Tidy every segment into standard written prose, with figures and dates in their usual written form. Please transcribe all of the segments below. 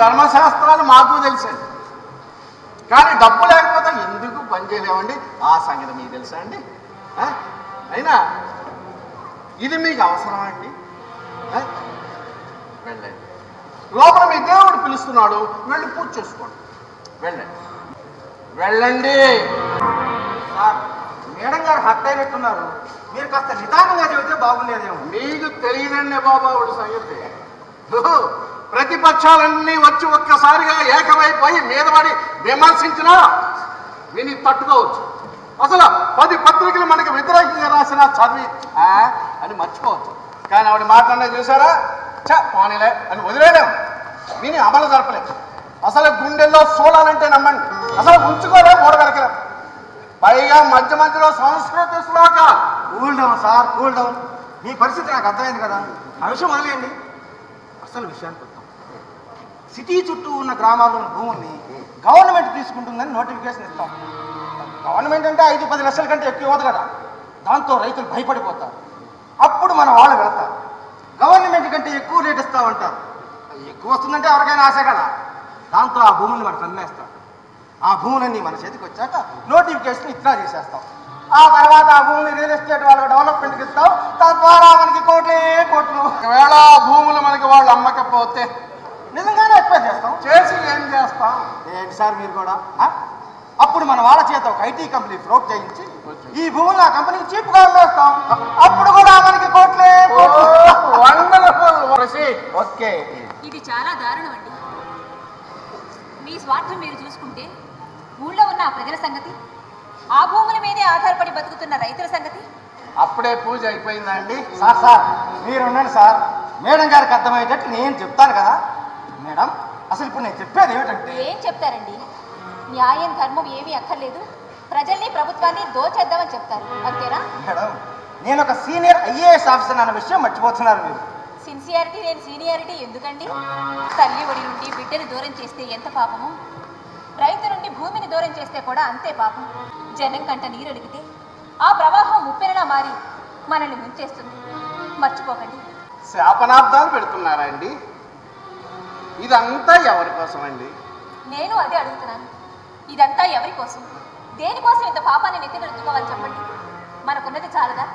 ధర్మశాస్త్రాలు మాకు తెలుసండి, కానీ డబ్బు లేకపోతే ఎందుకు పని చేయలేమండి? ఆ సంగతి మీకు తెలుసా అండి? అయినా ఇది మీకు అవసరమా అండి? వెళ్ళండి, లోపల మీ దేవుడు పిలుస్తున్నాడు, వెళ్ళి పూజ చేసుకోండి. వెళ్ళండి వెళ్ళండి. సార్, మేడం గారు హట్ అయినట్టున్నారు, మీరు కాస్త నిదానంగా చెబితే బాగుండేదేమో. మీకు తెలియదండి బాబా వాడి సంగతి. ప్రతిపక్షాలన్నీ వచ్చి ఒక్కసారిగా ఏకమైపోయి మీద పడి విమర్శించినా విని తట్టుకోవచ్చు. అసలు 10 పత్రికలు మనకి వ్యతిరేకంగా రాసినా చదివి అని మర్చిపోవచ్చు. కానీ ఆవిడ మాట్లాడినా చూసారా, పోనీలే అని వదిలేయలేం, విని అమలు జరపలేం. అసలు గుండెల్లో చూడాలంటే నమ్మండి, అసలు ఉంచుకోలేం, ఓడగలకలేం. పైగా మధ్య మధ్యలో సంస్కృతి శ్లోక. Cool down sir, cool down. మీ పరిస్థితి నాకు అర్థమైంది కదా, ఆ విషయం వదిలేయండి. అసలు విషయానికి వద్దాం. సిటీ చుట్టూ ఉన్న గ్రామాల్లోని భూముల్ని గవర్నమెంట్ తీసుకుంటుందని నోటిఫికేషన్ ఇస్తాం. గవర్నమెంట్ అంటే 5-10 లక్షల కంటే ఎక్కువ ఇవ్వదు కదా, దాంతో రైతులు భయపడిపోతారు. అప్పుడు మన వాళ్ళు వెళతారు, గవర్నమెంట్ కంటే ఎక్కువ రేట్ ఇస్తామంటారు. ఎక్కువ వస్తుందంటే ఎవరికైనా ఆశ కదా, దాంతో ఆ భూముల్ని మనకు అమ్మేస్తాం. ఆ భూములన్నీ మన చేతికి వచ్చాక నోటిఫికేషన్ ఇట్లా చేసేస్తాం. ఆ తర్వాత ఆ భూమిని రియల్ ఎస్టేట్ వాళ్ళకి డెవలప్మెంట్కి ఇస్తాం, తద్వారా మనకి కోట్లే కోట్లు. ఒకవేళ భూములు మనకి వాళ్ళు అమ్మకపోతే నిజంగానే ఎక్స్పెక్ట్ చేస్తాం. చేసి ఏం చేస్తాం? ఏంటి సార్ మీరు కూడా? అప్పుడు మన వాళ్ళ చేత ఒక ఐటీ కంపెనీ ఫ్లోట్ చేయించి ఈ భూములు ఆ కంపెనీకి చీప్గా అమ్మేస్తాం. అప్పుడు కూడా మనకి కోట్లే. ఓకే, ఇది చాలా దారుణం అండి. మీ స్వార్థం మీరు చూసుకుంటే ఊళ్ళో ఉన్న ఆ ప్రజల సంగతి, ఆ భూముల మీదే ఆధారపడి బతుకుతున్న రైతుల సంగతి. అప్పుడే పూజ అయిపోయిందా అండి? సార్ మీరు ఉండండి సార్, మేడం గారికి అర్థమయ్యేటట్టు నేను చెప్తాను కదా. మేడం, అసలు ఇప్పుడు నేను చెప్పేది ఏమిటంటే. ఏం చెప్తారండి? న్యాయం ధర్మం ఏమీ అక్కర్లేదు, ప్రజల్ని ప్రభుత్వాన్ని దోచేద్దామని చెప్తారు, అంతేనా? మేడం, నేను ఒక సీనియర్ ఐఏఎస్ ఆఫీసర్ అన్న విషయం మర్చిపోతున్నారు మీరు. సిన్సియారిటీ నేను సీనియారిటీ ఎందుకండి? తల్లి ఒడి నుండి బిడ్డని దూరం చేస్తే ఎంత పాపము, రైతు నుండి భూమిని దూరం చేస్తే కూడా అంతే పాపం. జనం కంట నీరు అడిగితే ఆ ప్రవాహం ఉప్పెనలా మారి మనల్ని ముంచేస్తుంది. మర్చిపోకండి. శాపనార్థాలు పెడుతున్నారా అండి? ఇదంతా ఎవరి కోసం అండి? నేను అదే అడుగుతున్నాను. ఇదంతా ఎవరి కోసం? దేనికోసం ఇంత పాపాన్ని నెత్తిన రుద్దుకోవాలి చెప్పండి? మనకున్నది చాలదా?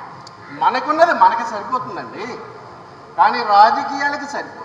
మనకున్నది మనకి సరిపోతుందండి, కానీ రాజకీయాలకి సరిపోదు.